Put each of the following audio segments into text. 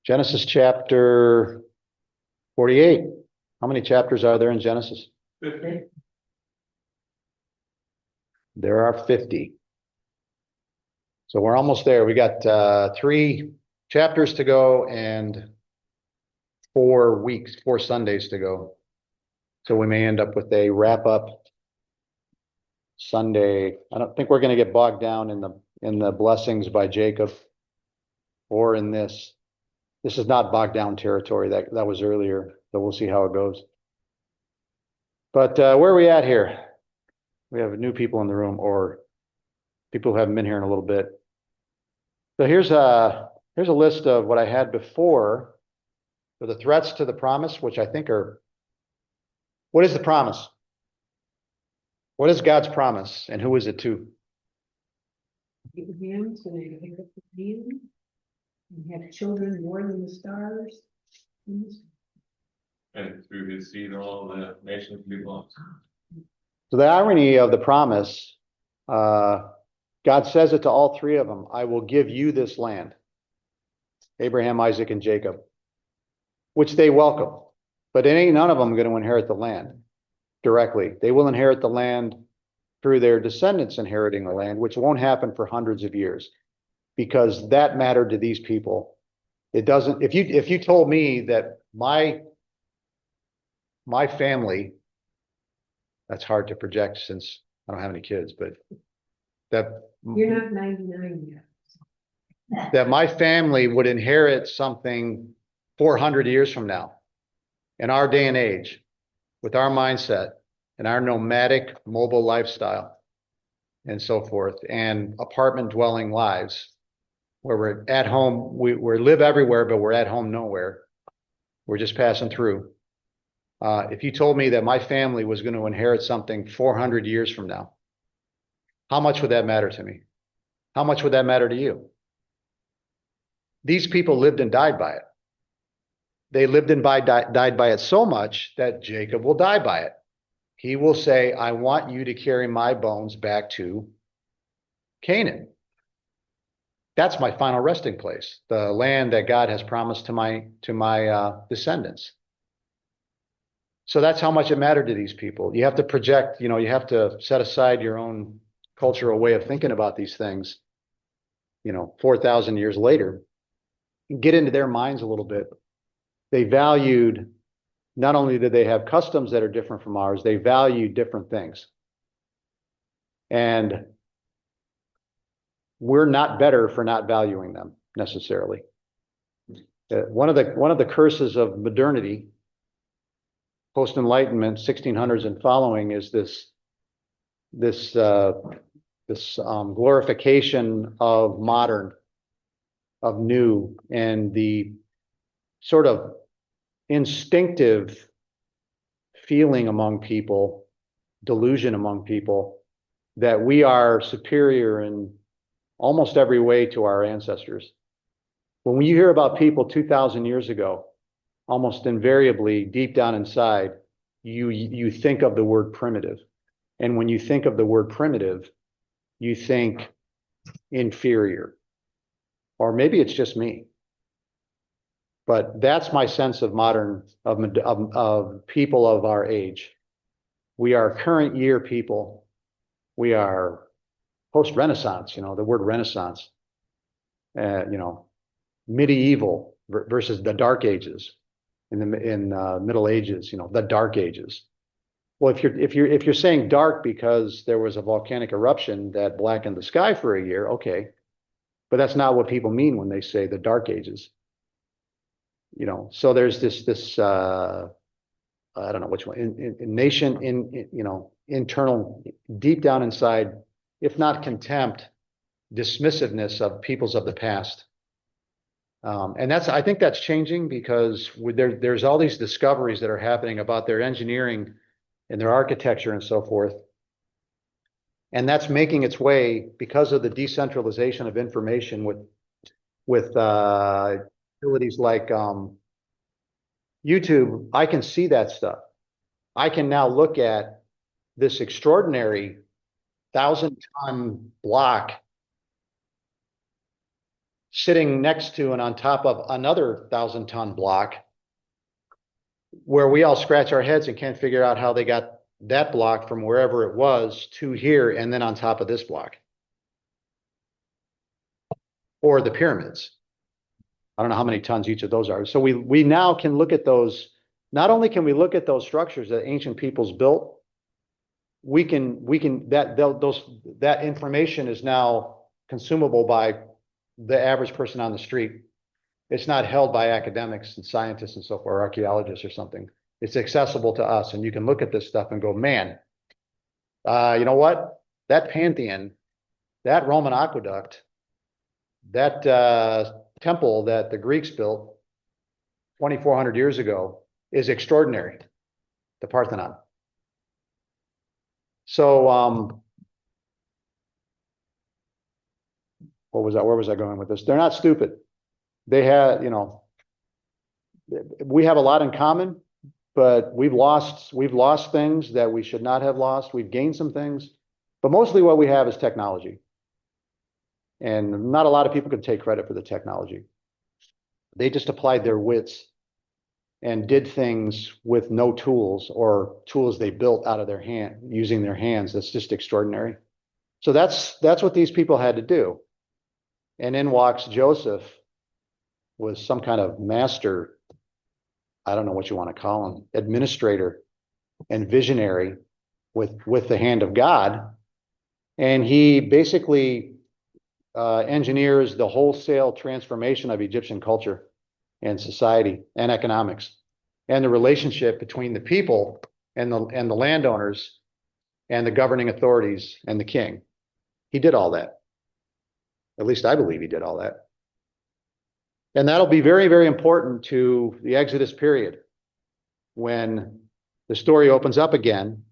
Genesis chapter 48. How many chapters are there in Genesis? 50. There are 50. So we're almost there. We got 3 chapters to go and 4 weeks, 4 Sundays to go. So we may end up with a wrap up Sunday. I don't think we're going to get bogged down in the blessings by Jacob or in this. This is not bogged down territory. That was earlier, so we'll see how it goes. But where are we at here? We have new people in the room or people who haven't been here in a little bit. So here's a list of what I had before for the threats to the promise, which I think are, what is the promise? What is God's promise and who is it to? Abraham, so they inherit the land and have children more than the stars. And through his seed, all the nations will be blessed. So the irony of the promise, God says it to all 3 of them. I will give you this land. Abraham, Isaac, and Jacob, which they welcome. But it ain't none of them going to inherit the land directly. They will inherit the land through their descendants inheriting the land, which won't happen for hundreds of years because that mattered to these people. It doesn't, if you told me that my family, that's hard to project since I don't have any kids, but You're not 99 yet. that my family would inherit something 400 years from now in our day and age with our mindset and our nomadic mobile lifestyle and so forth and apartment dwelling lives where we're at home, we live everywhere, but we're at home nowhere. We're just passing through. If you told me that my family was going to inherit something 400 years from now, how much would that matter to me? How much would that matter to you? These people lived and died by it. They lived and died by it so much that Jacob will die by it. He will say, I want you to carry my bones back to Canaan. That's my final resting place, the land that God has promised to my descendants. So that's how much it mattered to these people. You have to project, you have to set aside your own cultural way of thinking about these things, 4,000 years later, and get into their minds a little bit. They valued, not only did they have customs that are different from ours, they valued different things. And we're not better for not valuing them necessarily. One of the curses of modernity, post-enlightenment, 1600s and following, is this glorification of modern, of new, and the sort of instinctive feeling among people, delusion among people, that we are superior in almost every way to our ancestors. When you hear about people 2,000 years ago, almost invariably, deep down inside, you think of the word primitive. And when you think of the word primitive, you think inferior. Or maybe it's just me. But that's my sense of modern, of people of our age. We are current year people. We are post-Renaissance, the word Renaissance, medieval versus the Dark Ages, in Middle Ages, the Dark Ages. Well, if you're saying dark because there was a volcanic eruption that blackened the sky for a year, okay, but that's not what people mean when they say the Dark Ages. So there's this I don't know which one, internal, deep down inside, if not contempt, dismissiveness of peoples of the past. And I think that's changing because there's all these discoveries that are happening about their engineering and their architecture and so forth. And that's making its way because of the decentralization of information with utilities like YouTube. I can see that stuff. I can now look at this extraordinary 1,000-ton block sitting next to and on top of another 1,000-ton block where we all scratch our heads and can't figure out how they got that block from wherever it was to here and then on top of this block. Or the pyramids. I don't know how many tons each of those are. So we now can look at those. Not only can we look at those structures that ancient peoples built, that information is now consumable by the average person on the street. It's not held by academics and scientists and so forth, or archaeologists or something. It's accessible to us, and you can look at this stuff and go, man, you know what? That Pantheon, that Roman aqueduct, that temple that the Greeks built 2,400 years ago is extraordinary, the Parthenon. So, what was that? Where was I going with this? They're not stupid. They had, you know, we have a lot in common, but we've lost things that we should not have lost. We've gained some things, but mostly what we have is technology. And not a lot of people can take credit for the technology. They just applied their wits and did things with no tools, or tools they built out of their hand, using their hands. That's just extraordinary. So that's what these people had to do. And in walks Joseph, was some kind of master, I don't know what you want to call him, administrator and visionary with the hand of God. And he basically engineers the wholesale transformation of Egyptian culture and society and economics, and the relationship between the people and the landowners and the governing authorities and the king. He did all that. At least I believe he did all that. And that'll be very, very important to the Exodus period, when the story opens up again,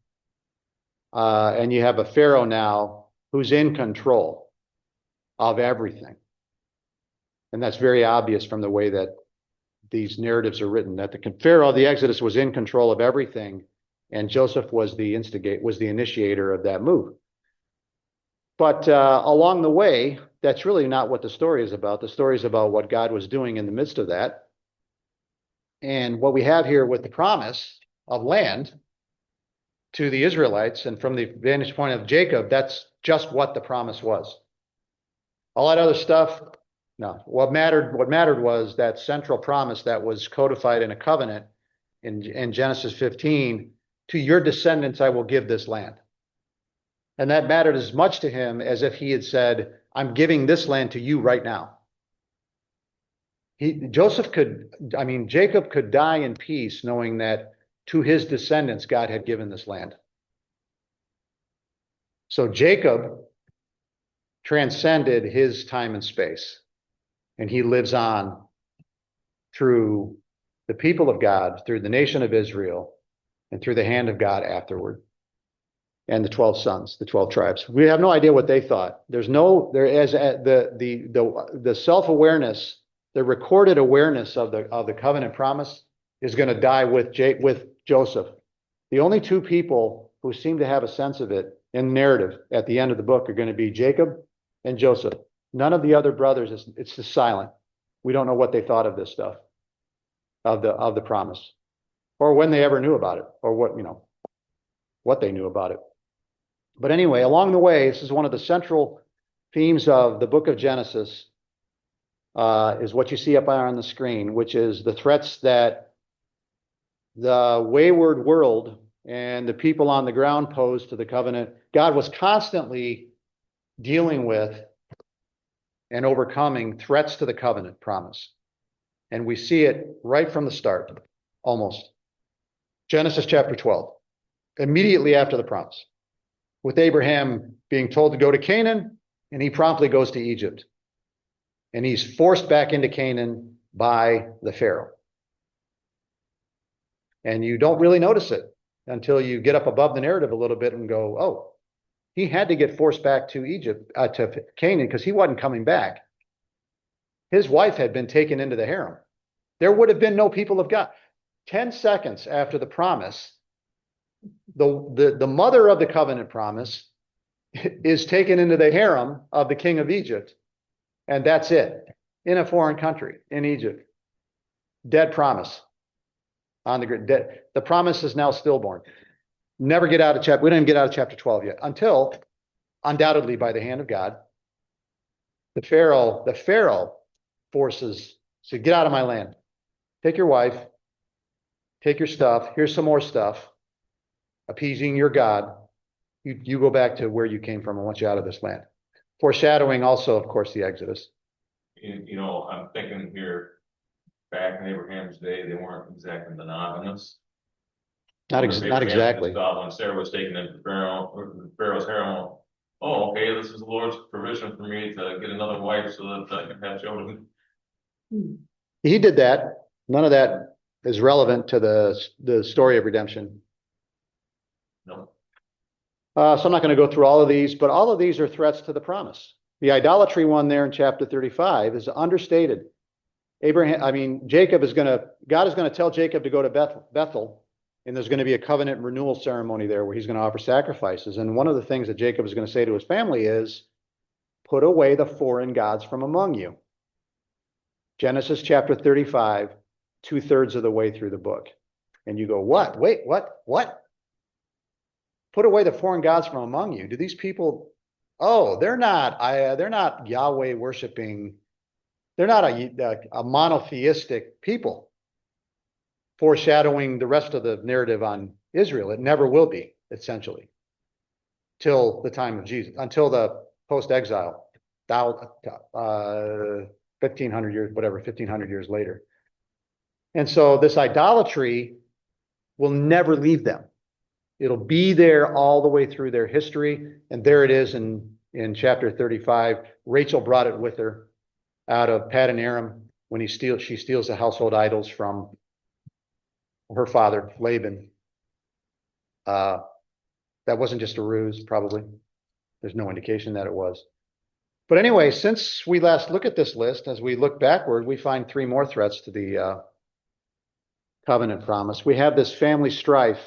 and you have a Pharaoh now who's in control of everything. And that's very obvious from the way that these narratives are written, that the Pharaoh of the Exodus was in control of everything, and Joseph was the initiator of that move. But along the way, that's really not what the story is about. The story is about what God was doing in the midst of that. And what we have here with the promise of land to the Israelites, and from the vantage point of Jacob, that's just what the promise was. All that other stuff, no. What mattered was that central promise that was codified in a covenant in Genesis 15, to your descendants I will give this land. And that mattered as much to him as if he had said, I'm giving this land to you right now. Jacob could die in peace knowing that to his descendants God had given this land. So Jacob transcended his time and space, and he lives on through the people of God, through the nation of Israel, and through the hand of God afterward. And the 12 sons, the 12 tribes. We have no idea what they thought. The self-awareness, the recorded awareness of the covenant promise is going to die with Joseph. The only two people who seem to have a sense of it in the narrative at the end of the book are going to be Jacob and Joseph. None of the other brothers, it's just silent. We don't know what they thought of this stuff, of the promise, or when they ever knew about it, or what they knew about it. But anyway, along the way, this is one of the central themes of the book of Genesis, is what you see up on the screen, which is the threats that the wayward world and the people on the ground pose to the covenant. God was constantly dealing with and overcoming threats to the covenant promise. And we see it right from the start, almost. Genesis chapter 12, immediately after the promise, with Abraham being told to go to Canaan, and he promptly goes to Egypt. And he's forced back into Canaan by the Pharaoh. And you don't really notice it until you get up above the narrative a little bit and go, oh, he had to get forced back to Egypt, to Canaan, because he wasn't coming back. His wife had been taken into the harem. There would have been no people of God. 10 seconds after the promise, the mother of the covenant promise is taken into the harem of the king of Egypt, and that's it. in a foreign country, in Egypt. Dead promise. On the grid, dead. The promise is now stillborn. Never get out of chapter, we didn't get out of chapter 12 yet, until undoubtedly by the hand of God, the Pharaoh forces, so get out of my land. Take your wife, take your stuff, here's some more stuff, appeasing your God. You go back to where you came from. I want you out of this land. Foreshadowing also, of course, the Exodus. You know, I'm thinking here, back in Abraham's day, they weren't exactly monogamous. Not Abraham exactly. thought when Sarah was taken into Pharaoh's harem, oh, okay, this is the Lord's provision for me to get another wife so that I can have children. He did that. None of that is relevant to the story of redemption. No. So I'm not going to go through all of these, but all of these are threats to the promise. The idolatry one there in chapter 35 is understated. God is going to tell Jacob to go to Bethel, and there's going to be a covenant renewal ceremony there where he's going to offer sacrifices. And one of the things that Jacob is going to say to his family is, put away the foreign gods from among you. Genesis chapter 35, 2/3 of the way through the book. And you go, what? Wait, what? Put away the foreign gods from among you. Do these people, they're not Yahweh worshiping. They're not a monotheistic people, foreshadowing the rest of the narrative on Israel. It never will be, essentially, till the time of Jesus, until the post-exile, 1,500 years, whatever, 1,500 years later. And so this idolatry will never leave them. It'll be there all the way through their history. And there it is in chapter 35. Rachel brought it with her out of Paddan Aram when she steals the household idols from her father, Laban. That wasn't just a ruse, probably. There's no indication that it was. But anyway, since we last looked at this list, as we look backward, we find 3 more threats to the covenant promise. We have this family strife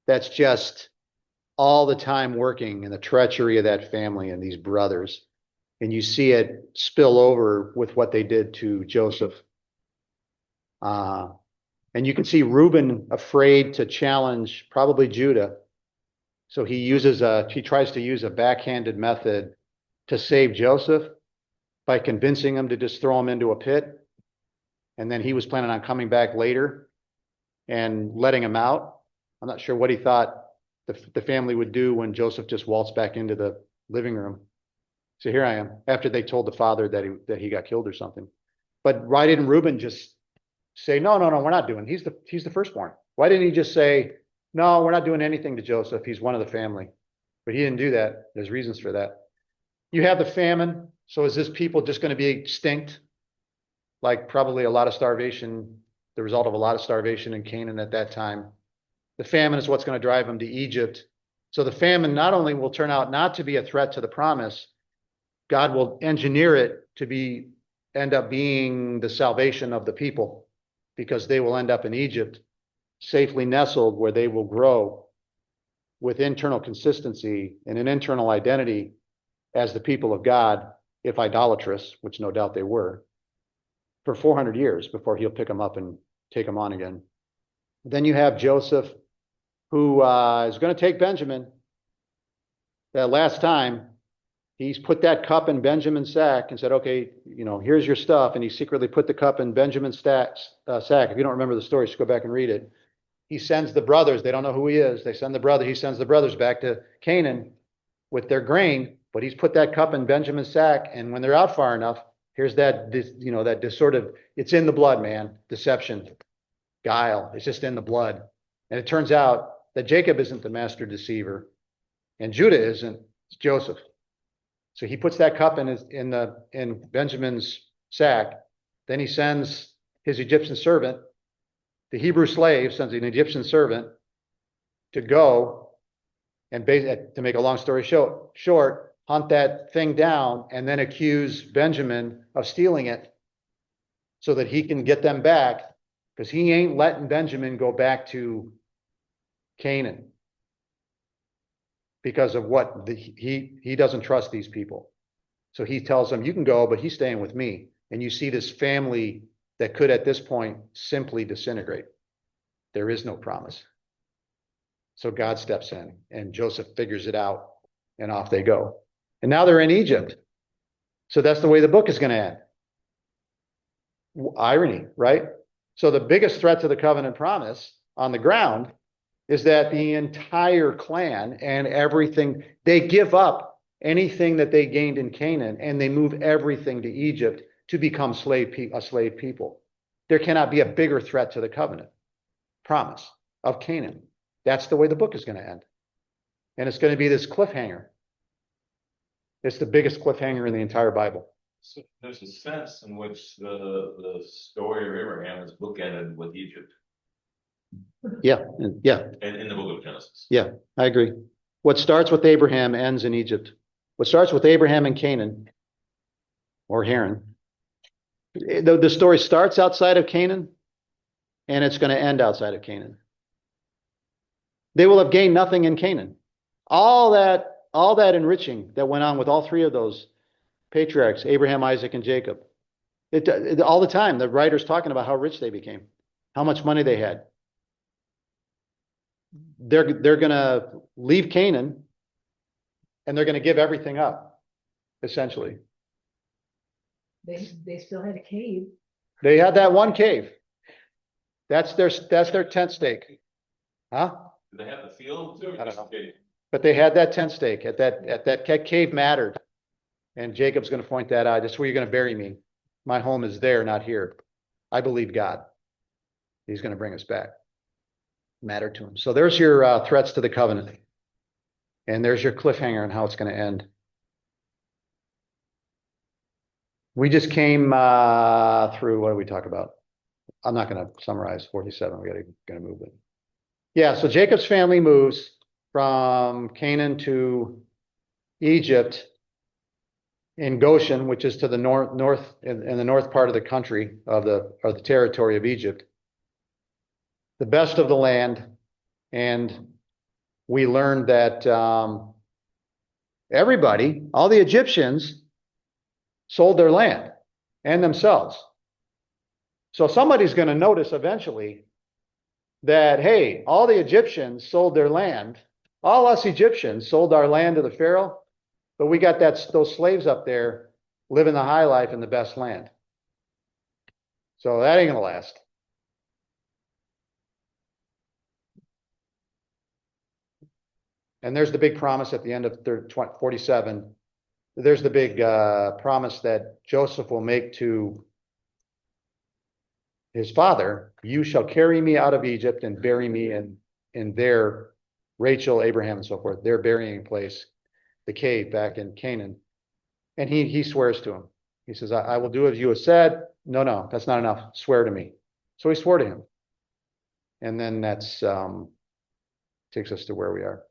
that's just all the time working, and the treachery of that family and these brothers. And you see it spill over with what they did to Joseph. And you can see Reuben afraid to challenge probably Judah. So he tries to use a backhanded method to save Joseph by convincing him to just throw him into a pit. And then he was planning on coming back later and letting him out. I'm not sure what he thought the family would do when Joseph just waltzed back into the living room. So here I am, after they told the father that he got killed or something. But why didn't Reuben just say, no, we're not doing it. He's the firstborn. Why didn't he just say, no, we're not doing anything to Joseph. He's one of the family. But he didn't do that. There's reasons for that. You have the famine. So is this people just going to be extinct? Like probably a lot of starvation, the result of a lot of starvation in Canaan at that time. The famine is what's going to drive them to Egypt. So the famine not only will turn out not to be a threat to the promise, God will engineer it to end up being the salvation of the people, because they will end up in Egypt, safely nestled, where they will grow with internal consistency and an internal identity as the people of God, if idolatrous, which no doubt they were, for 400 years before he'll pick them up and take them on again. Then you have Joseph, who is going to take Benjamin. That last time, he's put that cup in Benjamin's sack and said, okay, here's your stuff. And he secretly put the cup in Benjamin's sack. If you don't remember the story, just go back and read it. He sends the brothers. They don't know who he is. He sends the brothers back to Canaan with their grain, but he's put that cup in Benjamin's sack. And when they're out far enough, here's it's in the blood, man. Deception, guile. It's just in the blood. And it turns out that Jacob isn't the master deceiver, and Judah isn't. It's Joseph. So he puts that cup in Benjamin's sack. Then he sends his Egyptian servant, the Hebrew slave sends an Egyptian servant to go and, to make a long story short, hunt that thing down and then accuse Benjamin of stealing it so that he can get them back, because he ain't letting Benjamin go back to Canaan because of what he doesn't trust these people. So he tells them, you can go, but he's staying with me. And you see this family that could at this point simply disintegrate. There is no promise. So God steps in and Joseph figures it out and off they go. And now they're in Egypt. So that's the way the book is going to end. Irony, right? So the biggest threat to the covenant promise on the ground is that the entire clan and everything, they give up anything that they gained in Canaan and they move everything to Egypt to become a slave people. There cannot be a bigger threat to the covenant promise of Canaan. That's the way the book is going to end. And it's going to be this cliffhanger. It's the biggest cliffhanger in the entire Bible. So there's a sense in which the story of Abraham is bookended with Egypt Yeah, yeah, in the book of Genesis. yeah, I agree. What starts with Abraham ends in Egypt. What starts with Abraham and Canaan, or Haran, the story starts outside of Canaan, and it's going to end outside of Canaan. They will have gained nothing in Canaan. All that enriching that went on with all three of those patriarchs, Abraham, Isaac, and Jacob. All the time, the writer's talking about how rich they became, how much money they had. They're going to leave Canaan, and they're going to give everything up, essentially. They still had a cave. They had that one cave. That's their tent stake. Huh? Do they have the field too? I don't know. But they had that tent stake at that cave mattered. And Jacob's going to point that out. That's where you're going to bury me. My home is there, not here. I believe God. He's going to bring us back. Mattered to him. So there's your threats to the covenant. And there's your cliffhanger on how it's going to end. We just came through, what did we talk about? I'm not going to summarize 47. We got to move it. Yeah, so Jacob's family moves from Canaan to Egypt in Goshen, which is to the north in the north part of the country of the territory of Egypt. The best of the land, and we learned that everybody, all the Egyptians, sold their land and themselves. So somebody's going to notice eventually that, hey, all the Egyptians sold their land. All us Egyptians sold our land to the Pharaoh, but we got those slaves up there living the high life in the best land. So that ain't going to last. And there's the big promise at the end of 47. There's the big promise that Joseph will make to his father. You shall carry me out of Egypt and bury me in their, Rachel, Abraham, and so forth, their burying place, the cave back in Canaan. And he swears to him. He says, I will do as you have said. No, that's not enough. Swear to me. So he swore to him. And then that's takes us to where we are.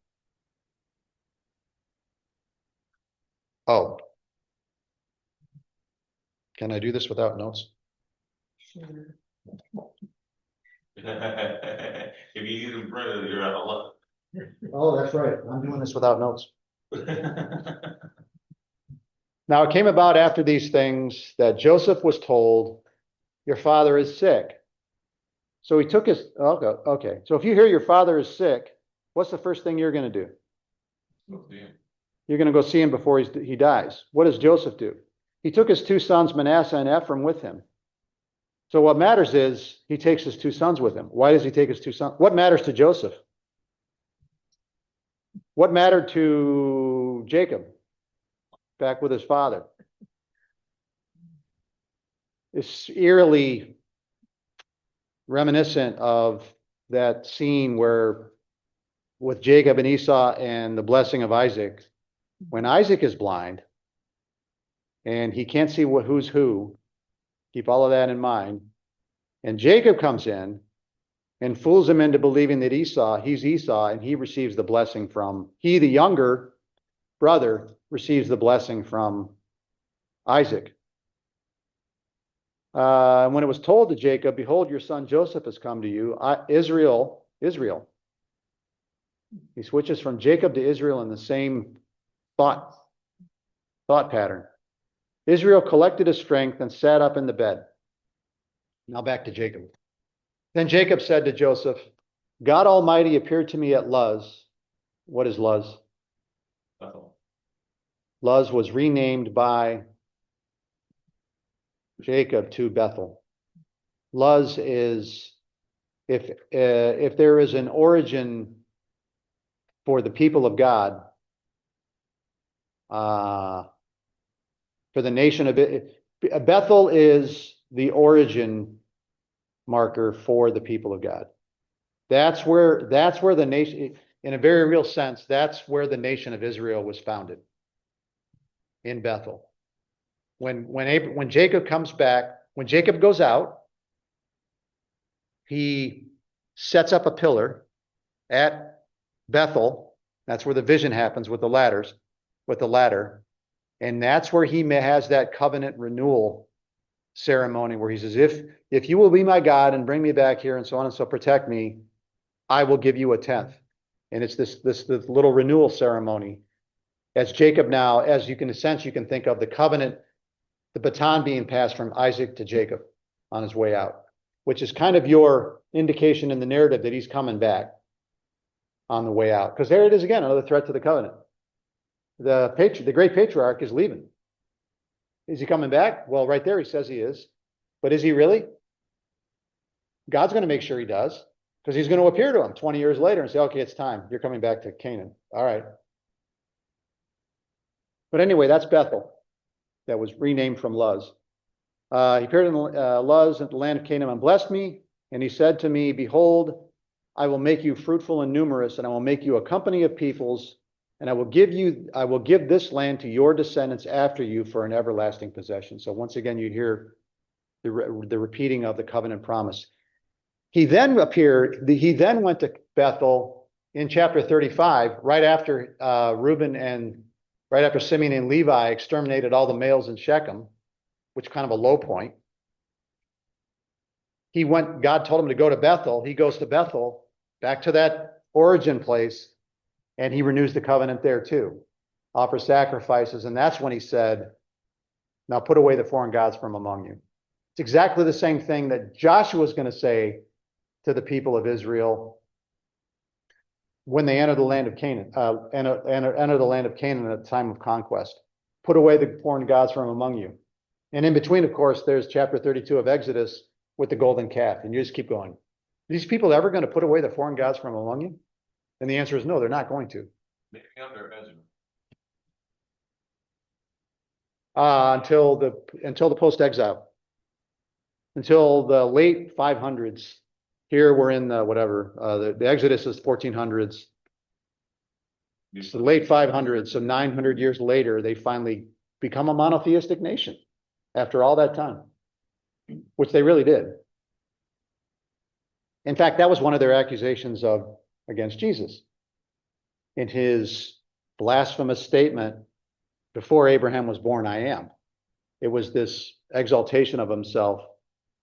Oh. Can I do this without notes? Sure. If you need them printed, you're out of luck. Oh, that's right. I'm doing this without notes. Now it came about after these things that Joseph was told, your father is sick. So he took his, okay. So if you hear your father is sick, what's the first thing you're going to do? You're going to go see him before he dies. What does Joseph do? He took his two sons, Manasseh and Ephraim, with him. So what matters is he takes his two sons with him. Why does he take his two sons? What matters to Joseph? What mattered to Jacob back with his father? It's eerily reminiscent of that scene where with Jacob and Esau and the blessing of Isaac, when Isaac is blind and he can't see who's who, keep all of that in mind. And Jacob comes in and fools him into believing that he's Esau, and he receives the blessing from, he, the younger brother, receives the blessing from Isaac. When it was told to Jacob, behold, your son Joseph has come to you, Israel. He switches from Jacob to Israel in the same thought pattern. Israel collected his strength and sat up in the bed. Now back to Jacob. Then Jacob said to Joseph, God Almighty appeared to me at Luz. What is Luz? Bethel. Luz was renamed by Jacob to Bethel. Luz is, if there is an origin for the people of God, for the nation of it, Bethel is the origin marker for the people of God. That's where the nation, in a very real sense, that's where the nation of Israel was founded, in Bethel. When Jacob comes back, when Jacob goes out, he sets up a pillar at Bethel. That's where the vision happens with the ladder. And that's where he has that covenant renewal ceremony where he says, if you will be my God and bring me back here and so on and so protect me, I will give you a tenth. And it's this little renewal ceremony. As Jacob now, as you can, in a sense, you can think of the covenant, the baton being passed from Isaac to Jacob on his way out, which is kind of your indication in the narrative that he's coming back on the way out. Because there it is again, another threat to the covenant. The great patriarch is leaving. Is he coming back? Well, right there he says he is. But is he really? God's going to make sure he does, because he's going to appear to him 20 years later and say, okay, it's time. You're coming back to Canaan. All right. But anyway, that's Bethel. That was renamed from Luz. He appeared in Luz in the land of Canaan and blessed me. And he said to me, behold, I will make you fruitful and numerous, and I will make you a company of peoples, and I will give this land to your descendants after you for an everlasting possession. So once again, you hear the repeating of the covenant promise. He then went to Bethel in chapter 35, right after right after Simeon and Levi exterminated all the males in Shechem, which is kind of a low point. God told him to go to Bethel. He goes to Bethel, back to that origin place, and he renews the covenant there too, offers sacrifices. And that's when he said, now put away the foreign gods from among you. It's exactly the same thing that Joshua is going to say to the people of Israel when they enter the land of Canaan, enter the land of Canaan at the time of conquest. Put away the foreign gods from among you. And in between, of course, there's chapter 32 of Exodus with the golden calf. And you just keep going. Are these people ever going to put away the foreign gods from among you? And the answer is no, they're not going to. Maybe under Ezra. Until the post-exile. Until the late 500s. Here we're in the Exodus is 1400s. It's the late 500s, so 900 years later, they finally become a monotheistic nation after all that time, which they really did. In fact, that was one of their accusations against Jesus. In his blasphemous statement, before Abraham was born, I am. It was this exaltation of himself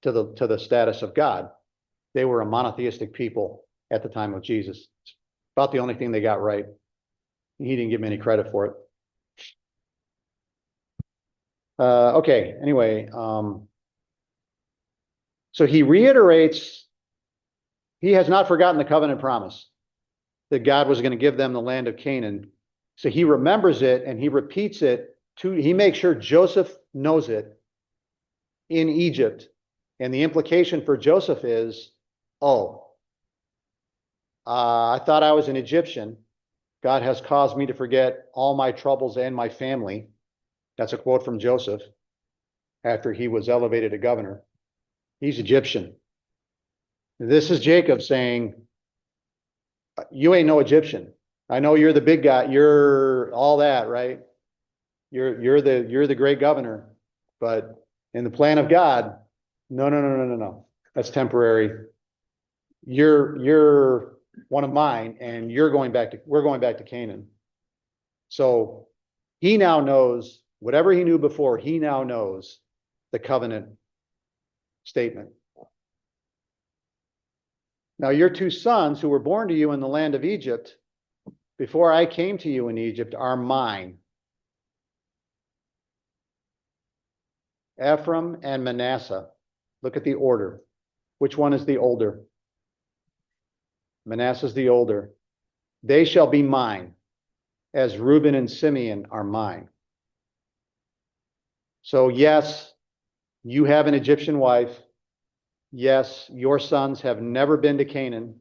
to the status of God. They were a monotheistic people at the time of Jesus. It's about the only thing they got right. He didn't give me any credit for it. Okay, anyway, so he reiterates, he has not forgotten the covenant promise that God was going to give them the land of Canaan. So he remembers it and he repeats it he makes sure Joseph knows it in Egypt. And the implication for Joseph is, I thought I was an Egyptian. God has caused me to forget all my troubles and my family. That's a quote from Joseph after he was elevated to governor. He's Egyptian. This is Jacob saying, you ain't no Egyptian. I know you're the big guy. You're all that, right? You're the great governor. But in the plan of God, no. That's temporary. You're one of mine, and we're going back to Canaan. So he now knows whatever he knew before, he now knows the covenant statement. Now, your two sons who were born to you in the land of Egypt, before I came to you in Egypt, are mine. Ephraim and Manasseh. Look at the order. Which one is the older? Manasseh is the older. They shall be mine, as Reuben and Simeon are mine. So yes, you have an Egyptian wife. Yes, your sons have never been to Canaan.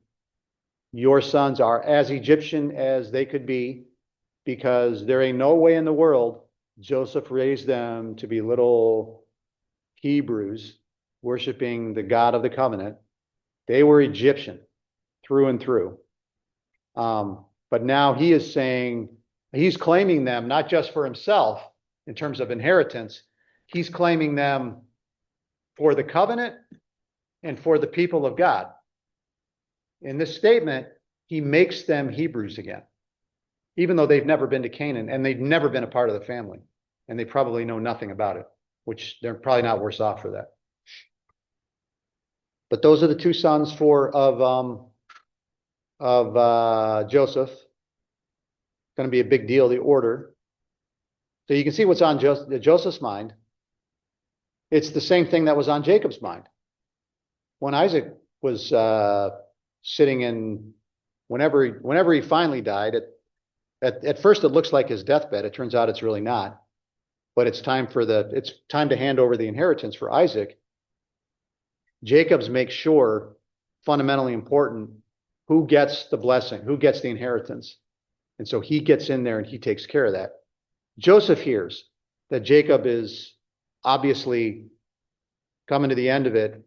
Your sons are as Egyptian as they could be, because there ain't no way in the world Joseph raised them to be little Hebrews worshiping the God of the covenant. They were Egyptian through and through. But now he is saying, he's claiming them not just for himself in terms of inheritance, he's claiming them for the covenant and for the people of God. In this statement, he makes them Hebrews again, even though they've never been to Canaan and they've never been a part of the family, and they probably know nothing about it, which they're probably not worse off for that. But those are the two sons of Joseph. It's going to be a big deal, the order. So you can see what's on Joseph's mind. It's the same thing that was on Jacob's mind. When Isaac was sitting in, whenever he finally died, at first it looks like his deathbed. It turns out it's really not. But it's time to hand over the inheritance for Isaac. Jacob's makes sure, fundamentally important, who gets the blessing, who gets the inheritance. And so he gets in there and he takes care of that. Joseph hears that Jacob is obviously coming to the end of it.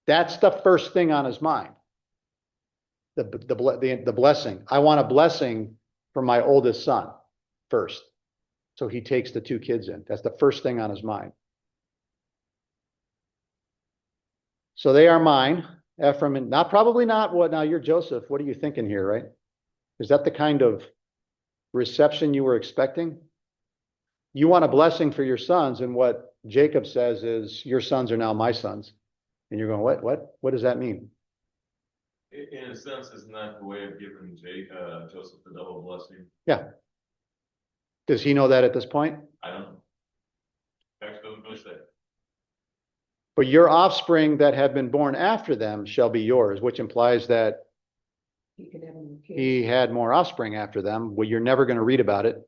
That's the first thing on his mind. The blessing. I want a blessing for my oldest son first. So he takes the two kids in. That's the first thing on his mind. So they are mine, Ephraim, and probably not what, now you're Joseph. What are you thinking here, right? Is that the kind of reception you were expecting? You want a blessing for your sons, and what Jacob says is, your sons are now my sons. And you're going, what does that mean? In a sense, isn't that the way of giving Joseph the double blessing? Yeah. Does he know that at this point? I don't know. Text doesn't really say. But your offspring that have been born after them shall be yours, which implies that He could have more kids. he had more offspring after them. Well, you're never going to read about it.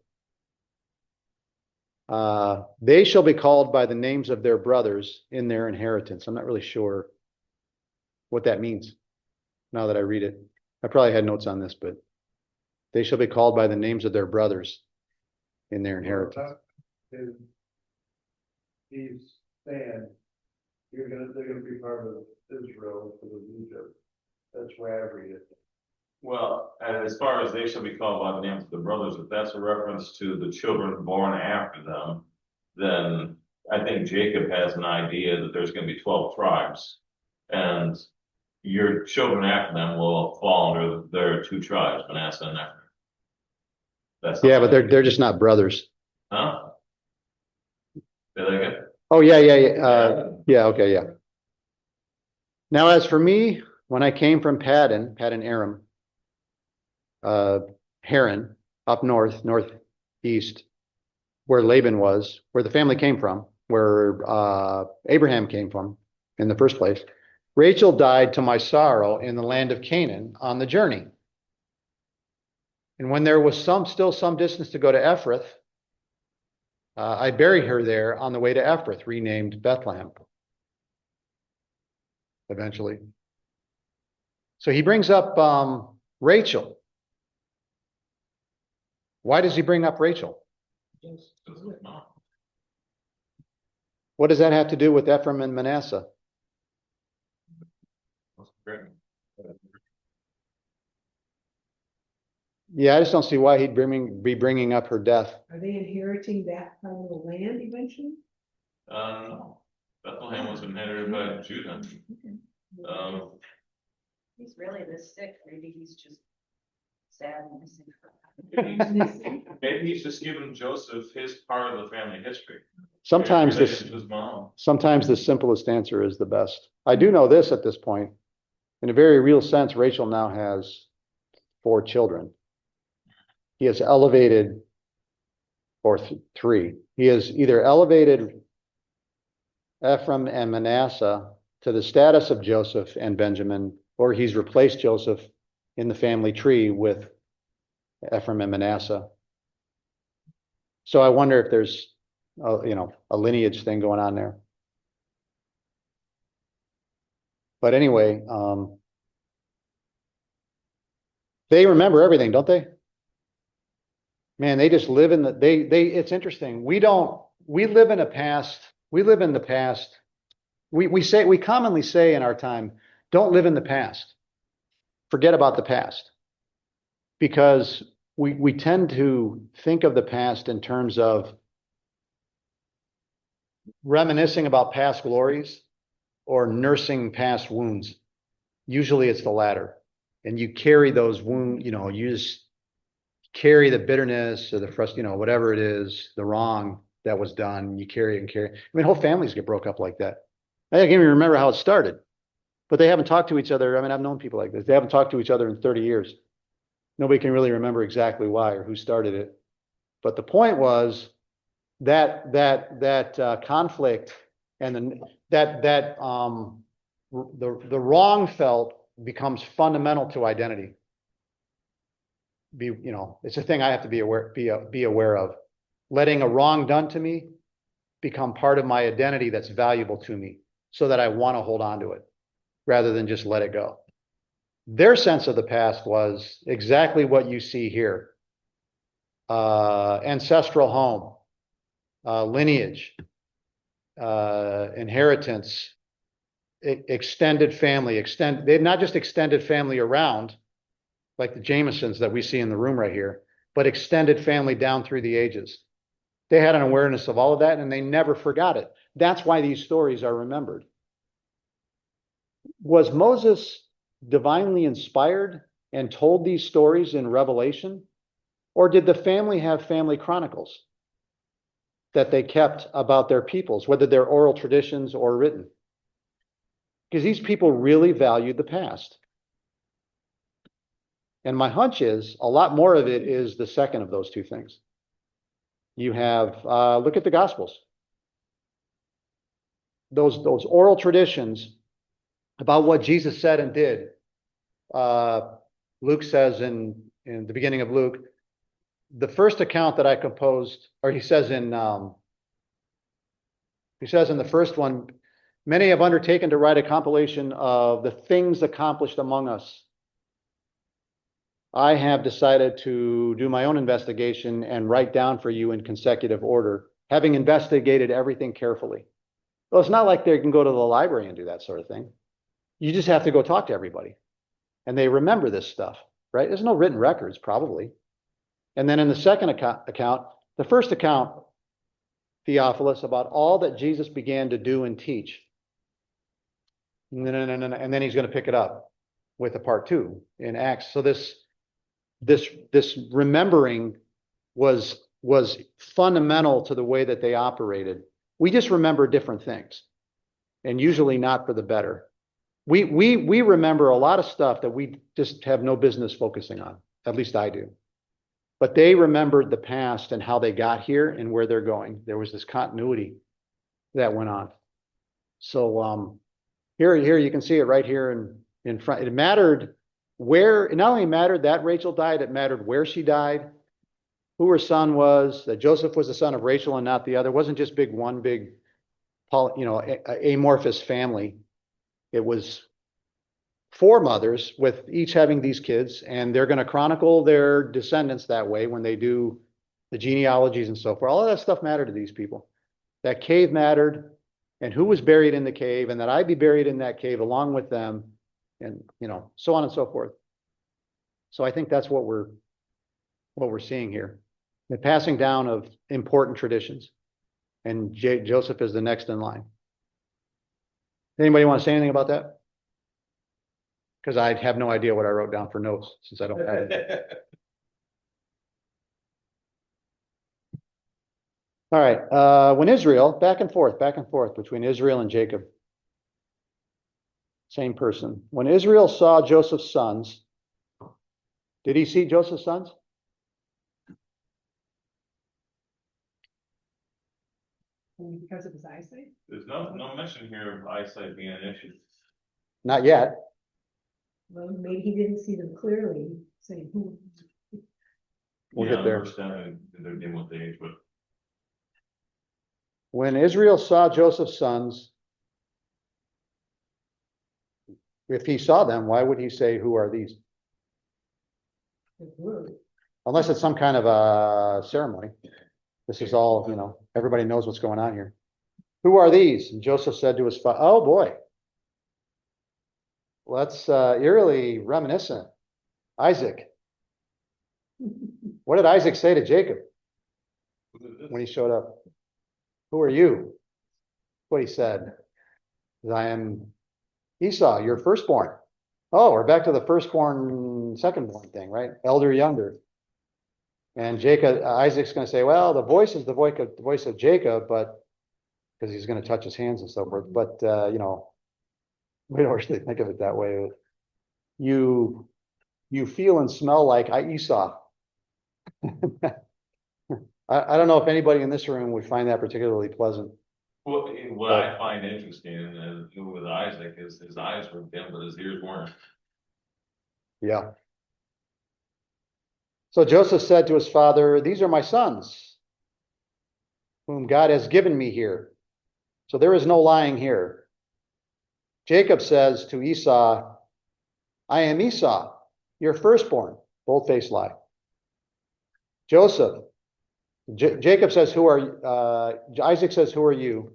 They shall be called by the names of their brothers in their inheritance. I'm not really sure what that means now that I read it. I probably had notes on this, but they shall be called by the names of their brothers in their inheritance. He's saying, they're gonna be part of Israel instead of Egypt. That's why I read it. Well, and as far as they shall be called by the names of the brothers, if that's a reference to the children born after them, then I think Jacob has an idea that there's going to be 12 tribes, and your children after them will fall under their two tribes, Manasseh and Ephraim. That's Yeah, but they're just not brothers. huh? Say that again? Oh, yeah. Yeah, okay, yeah. Now, as for me, when I came from Paddan Aram, Haran, up northeast, where Laban was, where the family came from, where Abraham came from in the first place, Rachel died to my sorrow in the land of Canaan on the journey. And when there was still some distance to go to Ephrath, I buried her there on the way to Ephrath, renamed Bethlehem, eventually. So he brings up Rachel. Why does he bring up Rachel? What does that have to do with Ephraim and Manasseh? Yeah, I just don't see why he'd be bringing up her death. Are they inheriting that part of the land eventually? No. Bethlehem was inherited by Judah. He's really this sick, maybe he's just sad and missing. Maybe he's just giving Joseph his part of the family history. Sometimes Related to his mom. Sometimes the simplest answer is the best. I do know this at this point. In a very real sense, Rachel now has 4 children. He has elevated, or 3. He has either elevated Ephraim and Manasseh to the status of Joseph and Benjamin, or he's replaced Joseph in the family tree with Ephraim and Manasseh. So I wonder if there's, a lineage thing going on there. But anyway, they remember everything, don't they? Man, they just live in it's interesting. We live in a past, we live in the past. We commonly say in our time, don't live in the past. Forget about the past. Because we tend to think of the past in terms of reminiscing about past glories or nursing past wounds. Usually it's the latter. And you carry those wounds, you just carry the bitterness or the frustration, whatever it is, the wrong that was done, you carry it and carry it. I mean, whole families get broke up like that. I can't even remember how it started, but they haven't talked to each other. I mean, I've known people like this. They haven't talked to each other in 30 years. Nobody can really remember exactly why or who started it. But the point was that conflict and the wrong felt becomes fundamental to identity. It's a thing I have to be aware of. Letting a wrong done to me become part of my identity that's valuable to me, so that I want to hold on to it rather than just let it go. Their sense of the past was exactly what you see here. Ancestral home, lineage, inheritance, extended family, they're not just extended family around, like the Jamesons that we see in the room right here, but extended family down through the ages. They had an awareness of all of that and they never forgot it. That's why these stories are remembered. Was Moses divinely inspired and told these stories in Revelation? Or did the family have family chronicles that they kept about their peoples, whether they're oral traditions or written? Because these people really valued the past. And my hunch is a lot more of it is the second of those two things. You have, look at the Gospels. Those oral traditions about what Jesus said and did. Luke says in the beginning of Luke, the first account that I composed, or he says in the first one, many have undertaken to write a compilation of the things accomplished among us. I have decided to do my own investigation and write down for you in consecutive order, having investigated everything carefully. Well, it's not like they can go to the library and do that sort of thing. You just have to go talk to everybody. And they remember this stuff, right? There's no written records, probably. And then in the second account, the first account, Theophilus, about all that Jesus began to do and teach. And then he's going to pick it up with a part 2 in Acts. So this remembering was fundamental to the way that they operated. We just remember different things, and usually not for the better. We remember a lot of stuff that we just have no business focusing on. At least I do. But they remembered the past and how they got here and where they're going. There was this continuity that went on. So here you can see it right here in front. It mattered where, it not only mattered that Rachel died, it mattered where she died, who her son was, that Joseph was the son of Rachel and not the other. It wasn't just one big, amorphous family. It was 4 mothers with each having these kids, and they're going to chronicle their descendants that way when they do the genealogies and so forth. All of that stuff mattered to these people. That cave mattered, and who was buried in the cave, and that I'd be buried in that cave along with them, and so on and so forth. So I think that's what we're seeing here. The passing down of important traditions. And Joseph is the next in line. Anybody want to say anything about that? Because I have no idea what I wrote down for notes since I don't have it. All right. When Israel, back and forth between Israel and Jacob. Same person. When Israel saw Joseph's sons, did he see Joseph's sons? Because of his eyesight? There's no mention here of eyesight being an issue. Not yet. Well, maybe he didn't see them clearly, saying, We'll Yeah, get there. I understand they're dealing with age, but When Israel saw Joseph's sons, if he saw them, why would he say, who are these? Unless it's some kind of a ceremony. This is all, everybody knows what's going on here. Who are these? And Joseph said to his father, oh boy. That's eerily reminiscent. Isaac. What did Isaac say to Jacob when he showed up? Who are you? What he said. I am Esau, your firstborn. Oh, we're back to the firstborn, secondborn thing, right? Elder, younger. And Isaac's going to say, well, the voice is the voice of Jacob, but because he's going to touch his hands and so forth. But, we don't really think of it that way. You feel and smell like Esau. I don't know if anybody in this room would find that particularly pleasant. what I find interesting with Isaac is his eyes were dim, but his ears weren't. Yeah. So Joseph said to his father, these are my sons, whom God has given me here. So there is no lying here. Jacob says to Esau, I am Esau, your firstborn. Bold-faced lie. Joseph, Jacob says, who are Isaac says, who are you?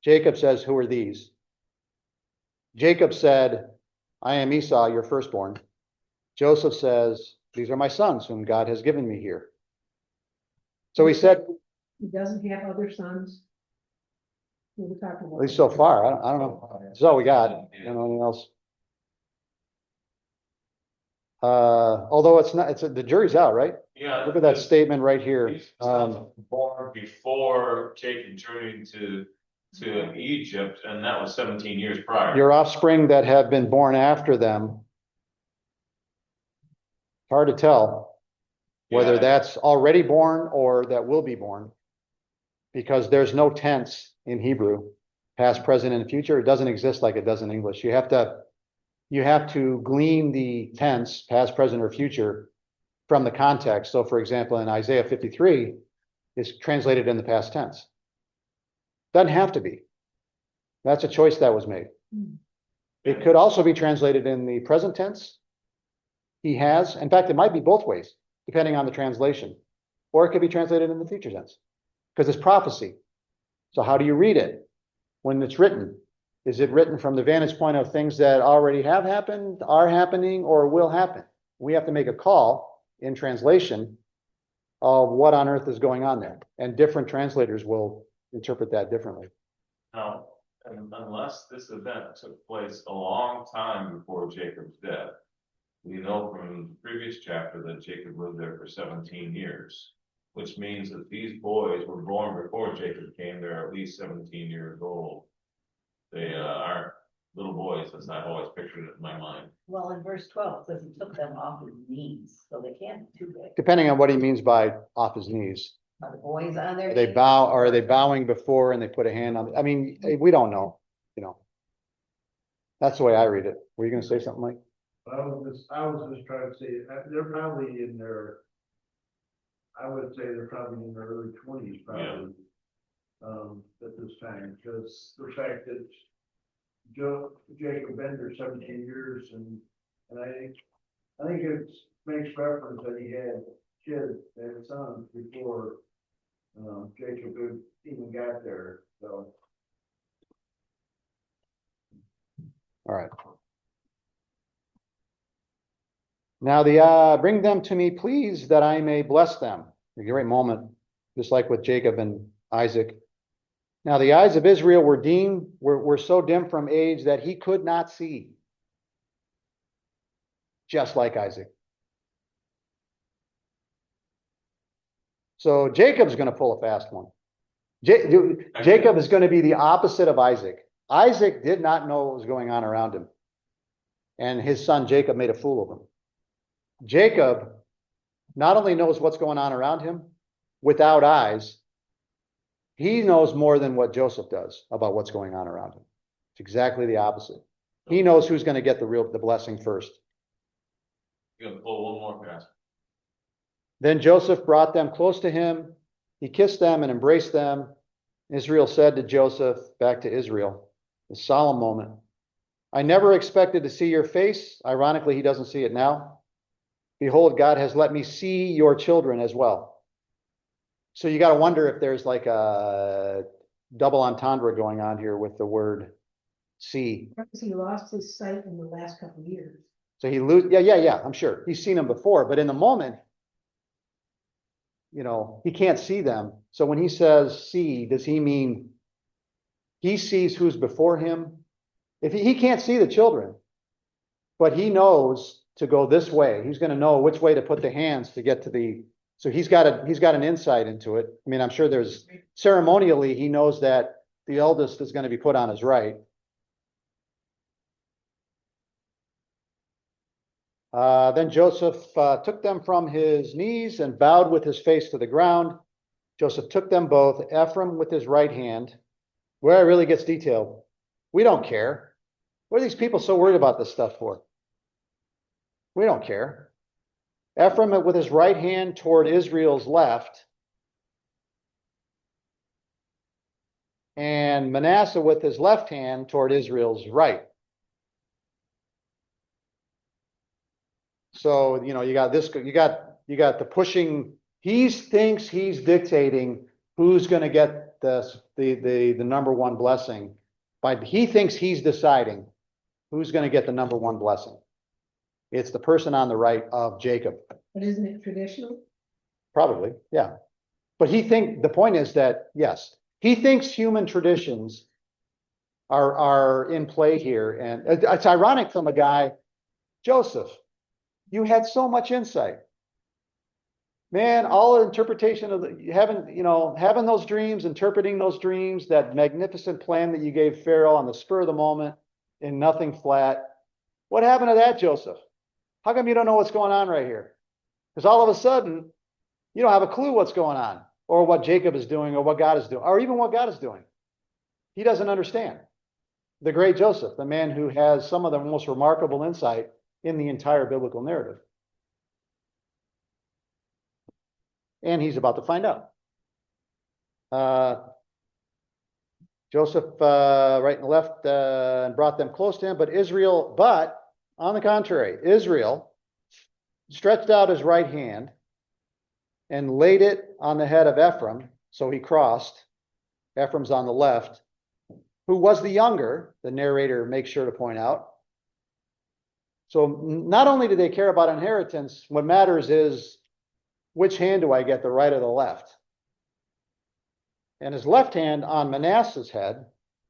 Jacob says, who are these? Jacob said, I am Esau, your firstborn. Joseph says, these are my sons whom God has given me here. So he said, he doesn't have other sons. We were talking about. at least so far, I don't know. This is all we got. I don't know anything else. Although the jury's out, right? Yeah. Look at that statement right here. These sons were born before Jacob journeyed to Egypt, and that was 17 years prior. Your offspring that have been born after them. Hard to tell whether Yeah. that's already born or that will be born, because there's no tense in Hebrew, past, present, and future. It doesn't exist like it does in English. You have to glean the tense, past, present, or future from the context. So for example, in Isaiah 53, it's translated in the past tense. Doesn't have to be. That's a choice that was made. It could also be translated in the present tense. He has, in fact, it might be both ways, depending on the translation. Or it could be translated in the future tense, because it's prophecy. So how do you read it when it's written? Is it written from the vantage point of things that already have happened, are happening, or will happen? We have to make a call in translation of what on earth is going on there. And different translators will interpret that differently. Now, unless this event took place a long time before Jacob's death, we know from the previous chapter that Jacob lived there for 17 years, which means that these boys were born before Jacob came. They're at least 17 years old. They aren't little boys, as I've always pictured it in my mind. Well, in verse 12, it says he took them off his knees, so they can't be too big. Depending on what he means by off his knees. Are the boys on their? Are they knees? bow, or are they bowing before and they put a hand on? I mean, we don't know, That's the way I read it. Were you going to say something, Mike? I was just trying to say, they're probably in their, I would say they're probably in their early 20s, probably. At this time, because the fact that Jacob been there 17 years, and I think it makes reference that he had kids and sons before Jacob even got there, so. All right. Now bring them to me, please, that I may bless them. A great moment, just like with Jacob and Isaac. Now the eyes of Israel were so dim from age that he could not see. Just like Isaac. So Jacob's going to pull a fast one. Jacob is going to be the opposite of Isaac. Isaac did not know what was going on around him. And his son Jacob made a fool of him. Jacob not only knows what's going on around him without eyes, he knows more than what Joseph does about what's going on around him. It's exactly the opposite. He knows who's going to get the blessing first. You're gonna pull one more pass. Then Joseph brought them close to him. He kissed them and embraced them. Israel said to Joseph, back to Israel, a solemn moment. I never expected to see your face. Ironically, he doesn't see it now. Behold, God has let me see your children as well. So you got to wonder if there's like a double entendre going on here with the word see. Because he lost his sight in the last couple of years. So yeah, I'm sure. He's seen them before, but in the moment, he can't see them. So when he says see, does he mean he sees who's before him? If he can't see the children, but he knows to go this way. He's going to know which way to put the hands to get to so he's got an insight into it. I mean, I'm sure there's ceremonially, he knows that the eldest is going to be put on his right. Then Joseph took them from his knees and bowed with his face to the ground. Joseph took them both, Ephraim with his right hand. Where it really gets detailed, we don't care. What are these people so worried about this stuff for? We don't care. Ephraim with his right hand toward Israel's left, and Manasseh with his left hand toward Israel's right. So, you got this, you got the pushing. He thinks he's dictating who's going to get the number one blessing. He thinks he's deciding who's going to get the number one blessing. It's the person on the right of Jacob. But isn't it traditional? Probably, yeah. But the point is that, yes, he thinks human traditions are in play here. And it's ironic from a guy, Joseph, you had so much insight. Man, all the interpretation of having those dreams, interpreting those dreams, that magnificent plan that you gave Pharaoh on the spur of the moment in nothing flat. What happened to that, Joseph? How come you don't know what's going on right here? Because all of a sudden, you don't have a clue what's going on, or what Jacob is doing, or what God is doing, or even what God is doing. He doesn't understand. The great Joseph, the man who has some of the most remarkable insight in the entire biblical narrative. And he's about to find out. Joseph, right and left, and brought them close to him, but on the contrary, Israel stretched out his right hand and laid it on the head of Ephraim. So he crossed. Ephraim's on the left, who was the younger, the narrator makes sure to point out. So not only do they care about inheritance, what matters is which hand do I get, the right or the left? And his left hand on Manasseh's head,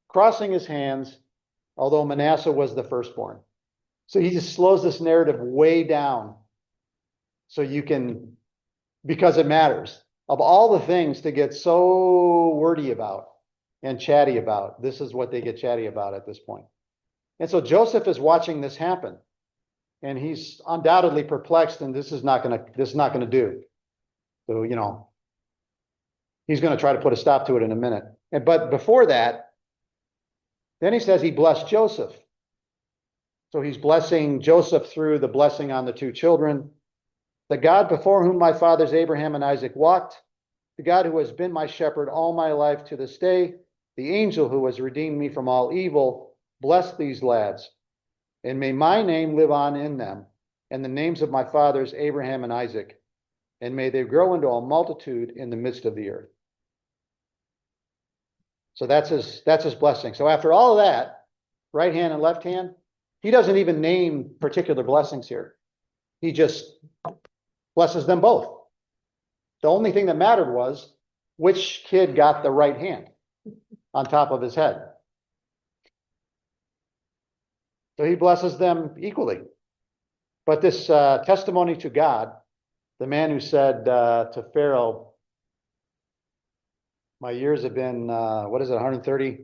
crossing his hands, although Manasseh was the firstborn. So he just slows this narrative way down so you can, because it matters. Of all the things to get so wordy about and chatty about, this is what they get chatty about at this point. And so Joseph is watching this happen, and he's undoubtedly perplexed, and this is not going to do. So, he's going to try to put a stop to it in a minute. But before that, then he says he blessed Joseph. So he's blessing Joseph through the blessing on the two children. The God before whom my fathers Abraham and Isaac walked, the God who has been my shepherd all my life to this day, the angel who has redeemed me from all evil, bless these lads, and may my name live on in them, and the names of my fathers Abraham and Isaac, and may they grow into a multitude in the midst of the earth. So that's his blessing. So after all of that, right hand and left hand, he doesn't even name particular blessings here. He just blesses them both. The only thing that mattered was which kid got the right hand on top of his head. So he blesses them equally. But this testimony to God, the man who said to Pharaoh, my years have been, 130?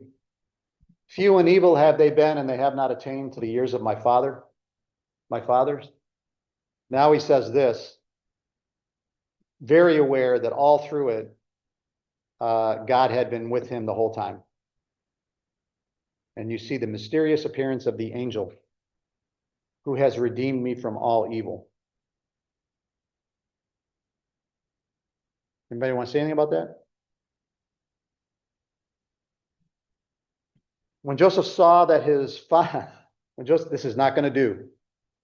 Few and evil have they been, and they have not attained to the years of my fathers. Now he says this, very aware that all through it, God had been with him the whole time. And you see the mysterious appearance of the angel who has redeemed me from all evil. Anybody want to say anything about that? When Joseph saw that his father, this is not going to do,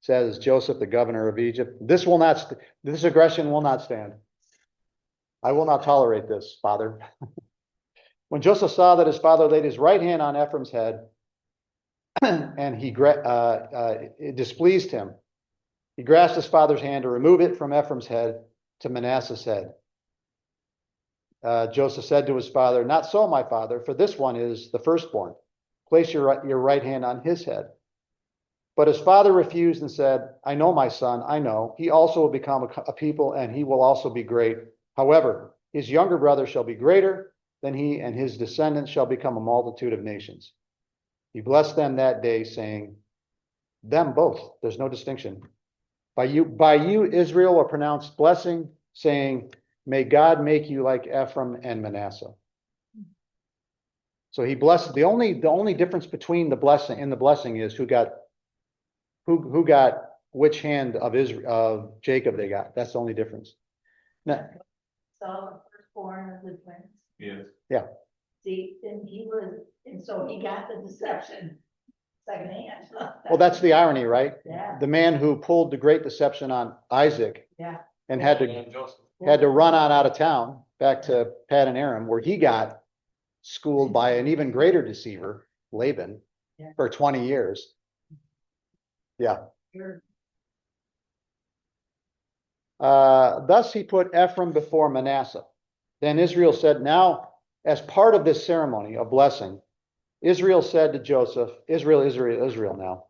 says Joseph, the governor of Egypt, this aggression will not stand. I will not tolerate this, father. When Joseph saw that his father laid his right hand on Ephraim's head, and it displeased him, he grasped his father's hand to remove it from Ephraim's head to Manasseh's head. Joseph said to his father, "Not so, my father, for this one is the firstborn. Place your right hand on his head." But his father refused and said, "I know, my son, I know. He also will become a people, and he will also be great. However, his younger brother shall be greater than he, and his descendants shall become a multitude of nations." He blessed them that day, saying, them both, there's no distinction. By you, Israel, will pronounce blessing, saying, "May God make you like Ephraim and Manasseh." So he blessed. The only difference between the blessing is who got which hand of Jacob they got. That's the only difference. Now, Saw the firstborn of the twins. Yes. See, and so he got the deception secondhand. well, that's the irony, right? Yeah, The man who pulled the great deception on Isaac yeah. and had to run on out of town back to Paddan Aram, where he got schooled by an even greater deceiver, Laban, Yeah. for 20 years. Yeah. Sure. Thus he put Ephraim before Manasseh. Then Israel said, now, as part of this ceremony of blessing, Israel said to Joseph, Israel now,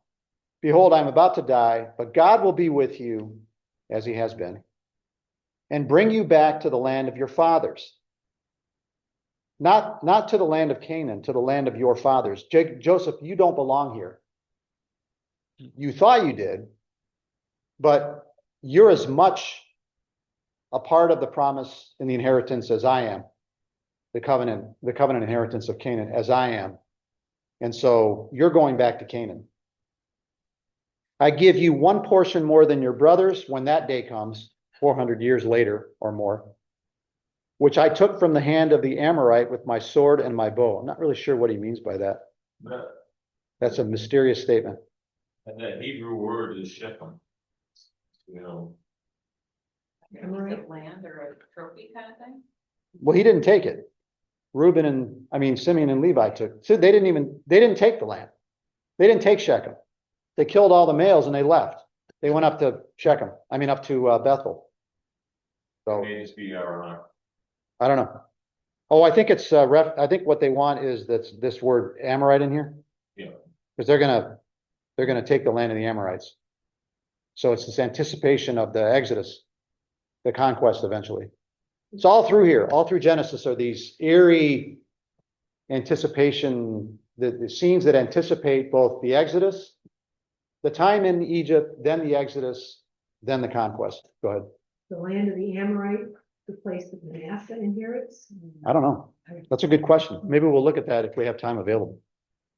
behold, I'm about to die, but God will be with you as he has been, and bring you back to the land of your fathers. Not to the land of Canaan, to the land of your fathers. Joseph, you don't belong here. You thought you did, but you're as much a part of the promise in the inheritance as I am, the covenant inheritance of Canaan as I am. And so you're going back to Canaan. I give you one portion more than your brothers when that day comes, 400 years later or more, which I took from the hand of the Amorite with my sword and my bow. I'm not really sure what he means by that. That's a mysterious statement. And that Hebrew word is Shechem. You know, Is it land or a trophy kind of thing? Well, he didn't take it. Simeon and Levi took. So they didn't take the land. They didn't take Shechem. They killed all the males and they left. They went up to Shechem. Up to Bethel. So may just be ironic. I don't know. Oh, I think it's I think what they want is this word Amorite in here. Yeah. Because they're gonna take the land of the Amorites. So it's this anticipation of the Exodus, the conquest eventually. It's all through here, all through Genesis are these eerie anticipation, the scenes that anticipate both the Exodus, the time in Egypt, then the Exodus, then the conquest. Go ahead. The land of the Amorite, the place that Manasseh inherits. I don't know. That's a good question. Maybe we'll look at that if we have time available.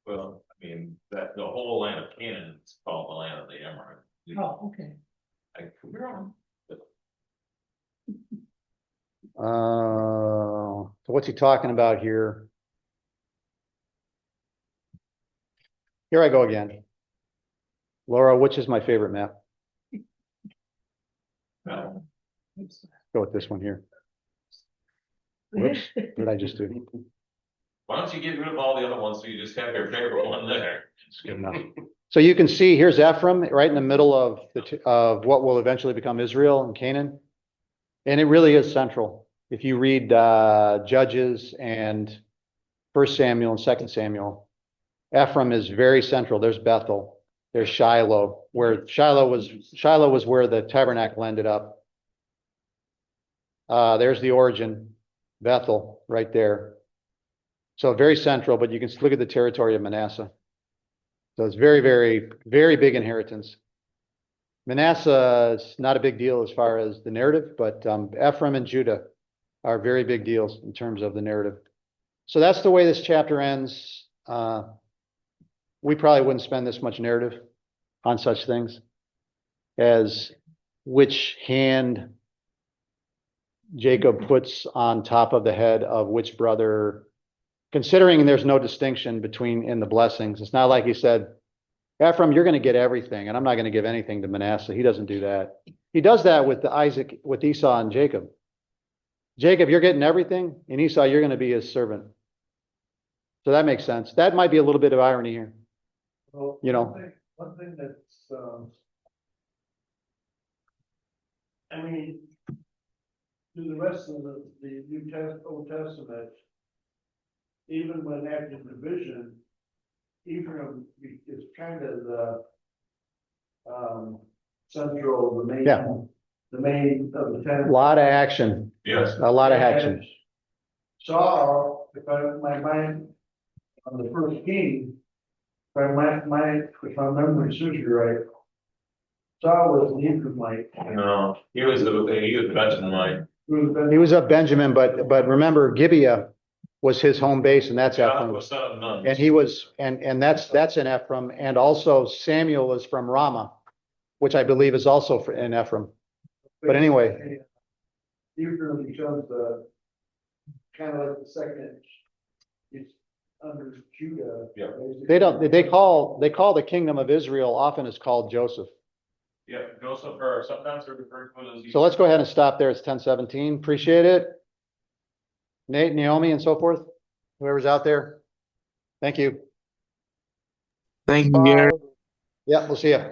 Well, that the whole land of Canaan is called the land of the Amorite. Oh, okay. I could be wrong. So what's he talking about here? Here I go again. Laura, which is my favorite map? No. Go with this one here. Whoops, what did I just do? Why don't you get rid of all the other ones so you just have your favorite one there? It's good enough. So you can see here's Ephraim right in the middle of of what will eventually become Israel and Canaan. And it really is central. If you read Judges and 1 Samuel and 2 Samuel, Ephraim is very central. There's Bethel, there's Shiloh, where Shiloh was where the tabernacle ended up. There's the origin, Bethel, right there. So very central, but you can look at the territory of Manasseh. So it's very, very, very big inheritance. Manasseh is not a big deal as far as the narrative, but Ephraim and Judah are very big deals in terms of the narrative. So that's the way this chapter ends. We probably wouldn't spend this much narrative on such things as which hand Jacob puts on top of the head of which brother, considering there's no distinction between in the blessings. It's not like he said, Ephraim, you're going to get everything, and I'm not going to give anything to Manasseh. He doesn't do that. He does that with with Esau and Jacob. Jacob, you're getting everything, and Esau, you're going to be his servant. So that makes sense. That might be a little bit of irony here. Well, You know. One thing that's, I mean, through the rest of the Old Testament, even when after division, Ephraim is kind of the, central, the main, Yeah. the main of the A ten. lot of action, Yes, a lot of action. Saul, if my mind on the first king, if if I remember the scripture right, Saul was an Ephraimite. no, he was Benjamin. He was of Benjamin, but remember Gibeah was his home base, and that's Jonathan Ephraim. was son of Nun. And he was, and that's in Ephraim, and also Samuel is from Ramah, which I believe is also in Ephraim. But anyway. Ephraim becomes the, kind of like the second, it's under Judah. Yeah. They don't, they call the kingdom of Israel often is called Joseph. Yeah, Joseph, or sometimes they're referred to as. So let's go ahead and stop there. It's 10:17. Appreciate it. Nate, Naomi, and so forth, whoever's out there. Thank you. Thank you, Gary. Yeah, we'll see you.